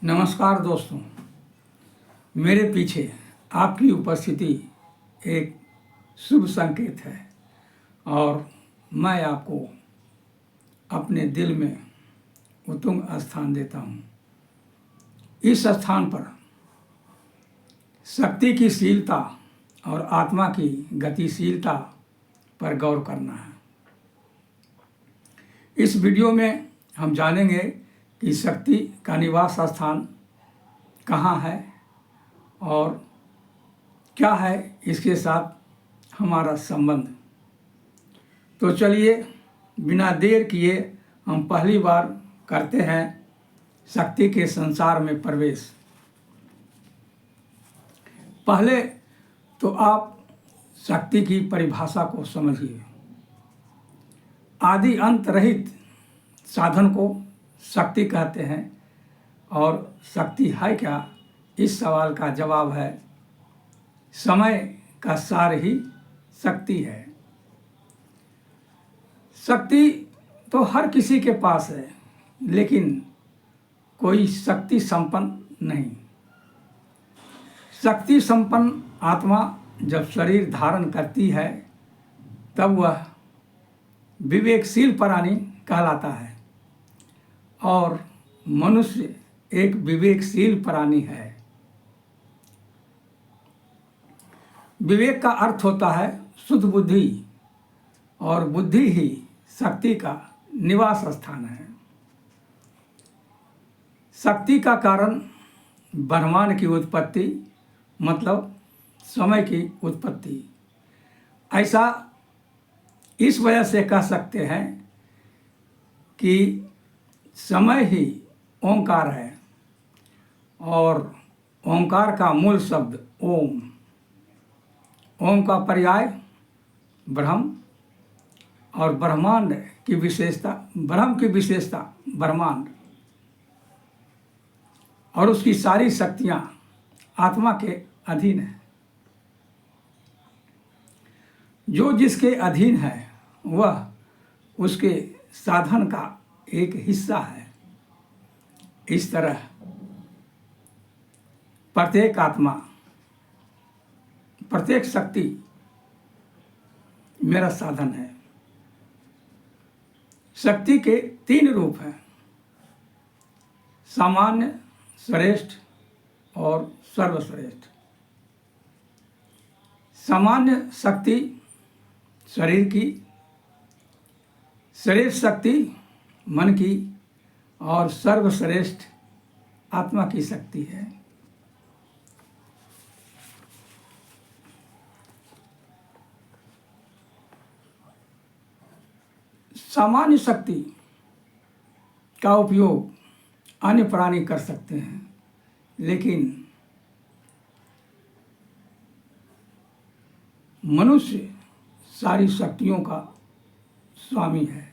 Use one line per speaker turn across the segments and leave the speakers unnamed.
नमस्कार दोस्तों, मेरे पीछे आपकी उपस्थिति एक शुभ संकेत है और मैं आपको अपने दिल में उत्तुंग स्थान देता हूँ। इस स्थान पर शक्ति की शीलता और आत्मा की गतिशीलता पर गौर करना है। इस वीडियो में हम जानेंगे कि शक्ति का निवास स्थान कहाँ है और क्या है इसके साथ हमारा संबंध। तो चलिए बिना देर किए हम पहली बार करते हैं शक्ति के संसार में प्रवेश। पहले तो आप शक्ति की परिभाषा को समझिए। आदि अंत रहित साधन को शक्ति कहते हैं और शक्ति है क्या, इस सवाल का जवाब है समय का सार ही शक्ति है। शक्ति तो हर किसी के पास है, लेकिन कोई शक्ति संपन्न नहीं। शक्ति संपन्न आत्मा जब शरीर धारण करती है तब वह विवेकशील प्राणी कहलाता है और मनुष्य एक विवेकशील प्राणी है। विवेक का अर्थ होता है शुद्ध बुद्धि और बुद्धि ही शक्ति का निवास स्थान है। शक्ति का कारण ब्रह्मांड की उत्पत्ति मतलब समय की उत्पत्ति। ऐसा इस वजह से कह सकते हैं कि समय ही ओंकार है और ओंकार का मूल शब्द ओम। ओम का पर्याय ब्रह्म और ब्रह्मांड की विशेषता, ब्रह्म की विशेषता ब्रह्मांड और उसकी सारी शक्तियां आत्मा के अधीन है। जो जिसके अधीन है वह उसके साधन का एक हिस्सा है। इस तरह प्रत्येक आत्मा, प्रत्येक शक्ति मेरा साधन है। शक्ति के तीन रूप हैं, सामान्य, श्रेष्ठ और सर्वश्रेष्ठ। सामान्य शक्ति शरीर की, श्रेष्ठ शक्ति मन की और सर्वश्रेष्ठ आत्मा की शक्ति है। सामान्य शक्ति का उपयोग अन्य प्राणी कर सकते हैं, लेकिन मनुष्य सारी शक्तियों का स्वामी है।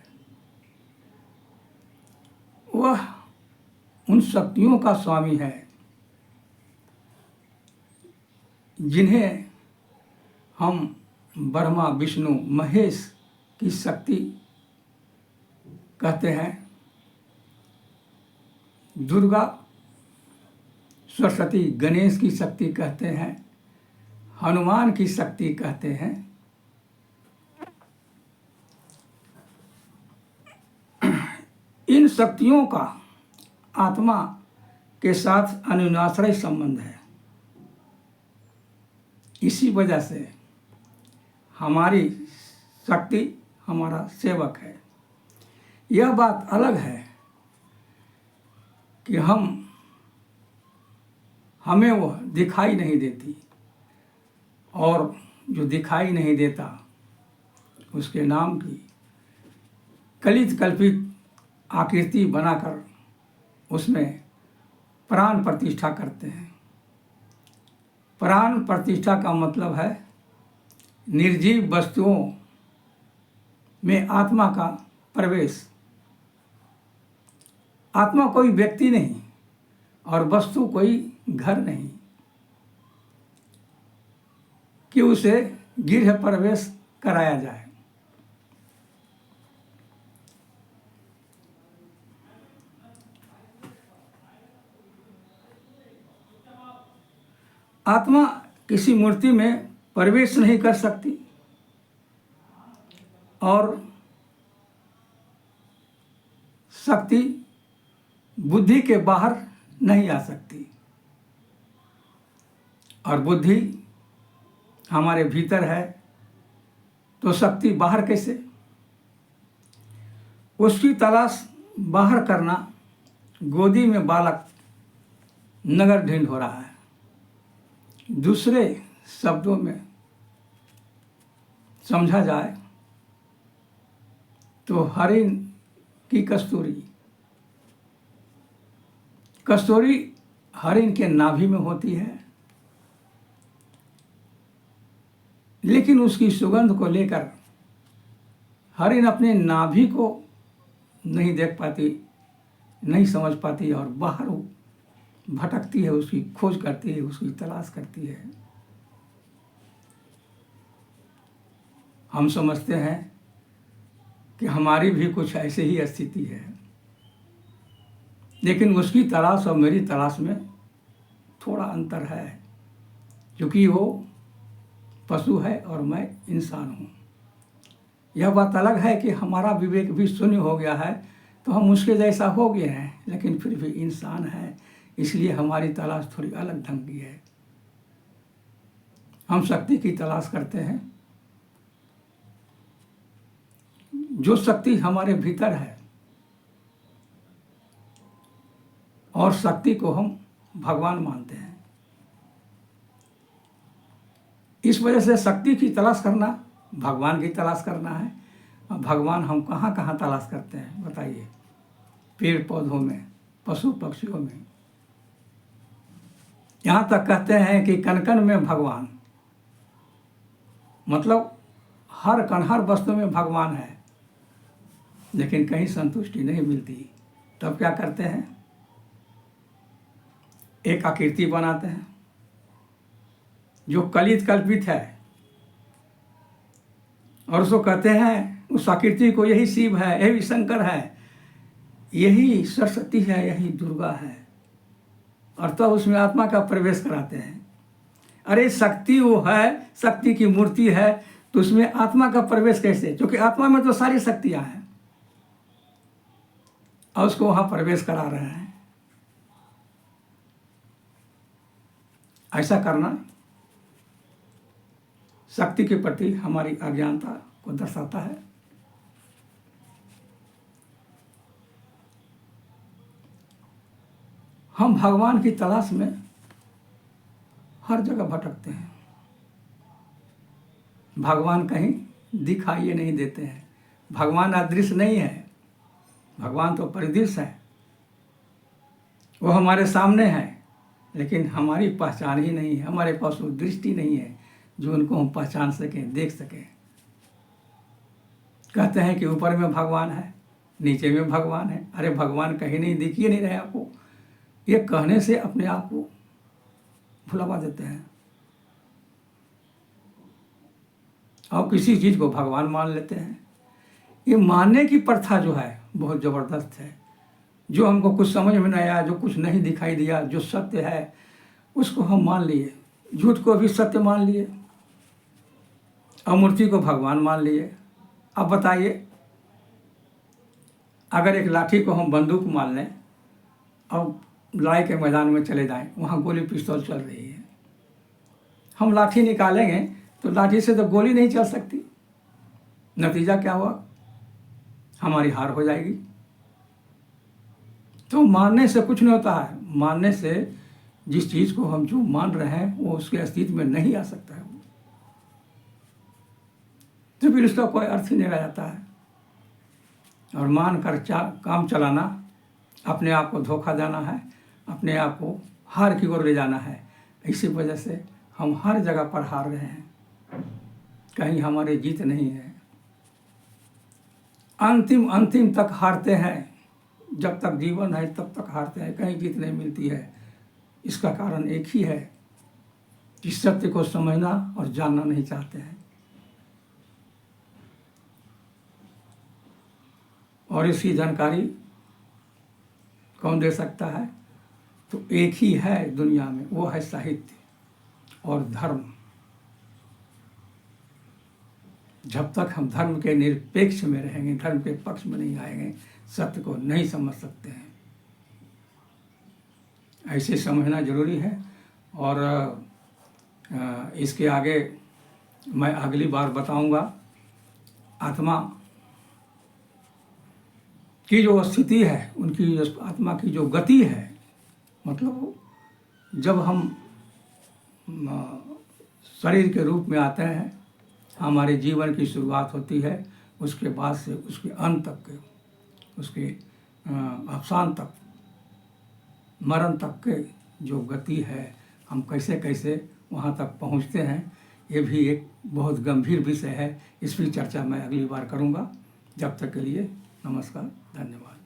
वह उन शक्तियों का स्वामी है जिन्हें हम ब्रह्मा विष्णु महेश की शक्ति कहते हैं, दुर्गा सरस्वती गणेश की शक्ति कहते हैं, हनुमान की शक्ति कहते हैं। इन शक्तियों का आत्मा के साथ अन्योन्याश्रय संबंध है। इसी वजह से हमारी शक्ति हमारा सेवक है। यह बात अलग है कि हमें वह दिखाई नहीं देती और जो दिखाई नहीं देता उसके नाम की कल्पित कल्पित आकृति बनाकर उसमें प्राण प्रतिष्ठा करते हैं। प्राण प्रतिष्ठा का मतलब है निर्जीव वस्तुओं में आत्मा का प्रवेश। आत्मा कोई व्यक्ति नहीं और वस्तु कोई घर नहीं कि उसे गृह प्रवेश कराया जाए। आत्मा किसी मूर्ति में प्रवेश नहीं कर सकती और शक्ति बुद्धि के बाहर नहीं आ सकती, और बुद्धि हमारे भीतर है तो शक्ति बाहर कैसे? उसकी तलाश बाहर करना गोदी में बालक नगर ढूंढ हो रहा है। दूसरे शब्दों में समझा जाए तो हरिण की कस्तूरी हरिण के नाभि में होती है, लेकिन उसकी सुगंध को लेकर हरिण अपने नाभि को नहीं देख पाती, नहीं समझ पाती और बाहर भटकती है, उसकी खोज करती है, उसकी तलाश करती है। हम समझते हैं कि हमारी भी कुछ ऐसे ही स्थिति है, लेकिन उसकी तलाश और मेरी तलाश में थोड़ा अंतर है, क्योंकि वो पशु है और मैं इंसान हूँ। यह बात अलग है कि हमारा विवेक भी शून्य हो गया है, तो हम उसके जैसा हो गए हैं, लेकिन फिर भी इंसान है, इसलिए हमारी तलाश थोड़ी अलग ढंग की है। हम शक्ति की तलाश करते हैं, जो शक्ति हमारे भीतर है, और शक्ति को हम भगवान मानते हैं। इस वजह से शक्ति की तलाश करना भगवान की तलाश करना है। और भगवान हम कहाँ कहाँ तलाश करते हैं बताइए? पेड़ पौधों में, पशु पक्षियों में, यहाँ तक कहते हैं कि कण कण में भगवान, मतलब हर कण हर वस्तु में भगवान है, लेकिन कहीं संतुष्टि नहीं मिलती। तब क्या करते हैं? एक आकृति बनाते हैं जो कलित कल्पित है, और उसको कहते हैं, उस आकृति को यही शिव है, यही शंकर है, यही सरस्वती है, यही दुर्गा है, और तब उसमें आत्मा का प्रवेश कराते हैं। अरे शक्ति वो है, शक्ति की मूर्ति है, तो उसमें आत्मा का प्रवेश कैसे? क्योंकि आत्मा में तो सारी शक्तियां हैं, और उसको वहां प्रवेश करा रहे हैं। ऐसा करना शक्ति के प्रति हमारी अज्ञानता को दर्शाता है। हम भगवान की तलाश में हर जगह भटकते हैं, भगवान कहीं दिखाई नहीं देते हैं। भगवान अदृश्य नहीं है, भगवान तो परिदृश्य है, वो हमारे सामने है, लेकिन हमारी पहचान ही नहीं है, हमारे पास वो दृष्टि नहीं है जो उनको हम पहचान सकें, देख सकें। कहते हैं कि ऊपर में भगवान है, नीचे में भगवान है। अरे भगवान कहीं नहीं दिखिए नहीं रहे आपको, ये कहने से अपने आप को भुलवा देते हैं और किसी चीज़ को भगवान मान लेते हैं। ये मानने की प्रथा जो है बहुत ज़बरदस्त है। जो हमको कुछ समझ में नहीं आया, जो कुछ नहीं दिखाई दिया, जो सत्य है उसको हम मान लिए, झूठ को भी सत्य मान लिए, अमूर्ति को भगवान मान लिए। अब बताइए, अगर एक लाठी को हम बंदूक मान लें और लड़ाई के मैदान में चले जाएं, वहाँ गोली पिस्तौल चल रही है, हम लाठी निकालेंगे तो लाठी से तो गोली नहीं चल सकती। नतीजा क्या हुआ? हमारी हार हो जाएगी। तो मानने से कुछ नहीं होता है, मानने से जिस चीज़ को हम जो मान रहे हैं वो उसके अस्तित्व में नहीं आ सकता है, तो फिर उसका कोई अर्थ ही नहीं रह जाता है। और मान कर काम चलाना अपने आप को धोखा देना है, अपने आप को हार की ओर ले जाना है। इसी वजह से हम हर जगह पर हार रहे हैं, कहीं हमारी जीत नहीं है। अंतिम तक हारते हैं, जब तक जीवन है तब तक हारते हैं, कहीं जीत नहीं मिलती है। इसका कारण एक ही है कि सत्य को समझना और जानना नहीं चाहते हैं। और इसकी जानकारी कौन दे सकता है? तो एक ही है दुनिया में, वो है साहित्य। और धर्म। जब तक हम धर्म के निरपेक्ष में रहेंगे, धर्म के पक्ष में नहीं आएंगे, सत्य को नहीं समझ सकते हैं। ऐसे समझना जरूरी है। और इसके आगे मैं अगली बार बताऊंगा। आत्मा की जो स्थिति है, उनकी आत्मा की जो गति है, मतलब जब हम शरीर के रूप में आते हैं, हमारे जीवन की शुरुआत होती है, उसके बाद से उसके अंत तक के, उसके अवसान तक, मरण तक के जो गति है, हम कैसे कैसे वहाँ तक पहुँचते हैं, ये भी एक बहुत गंभीर विषय है। इस पर चर्चा मैं अगली बार करूँगा। जब तक के लिए नमस्कार, धन्यवाद।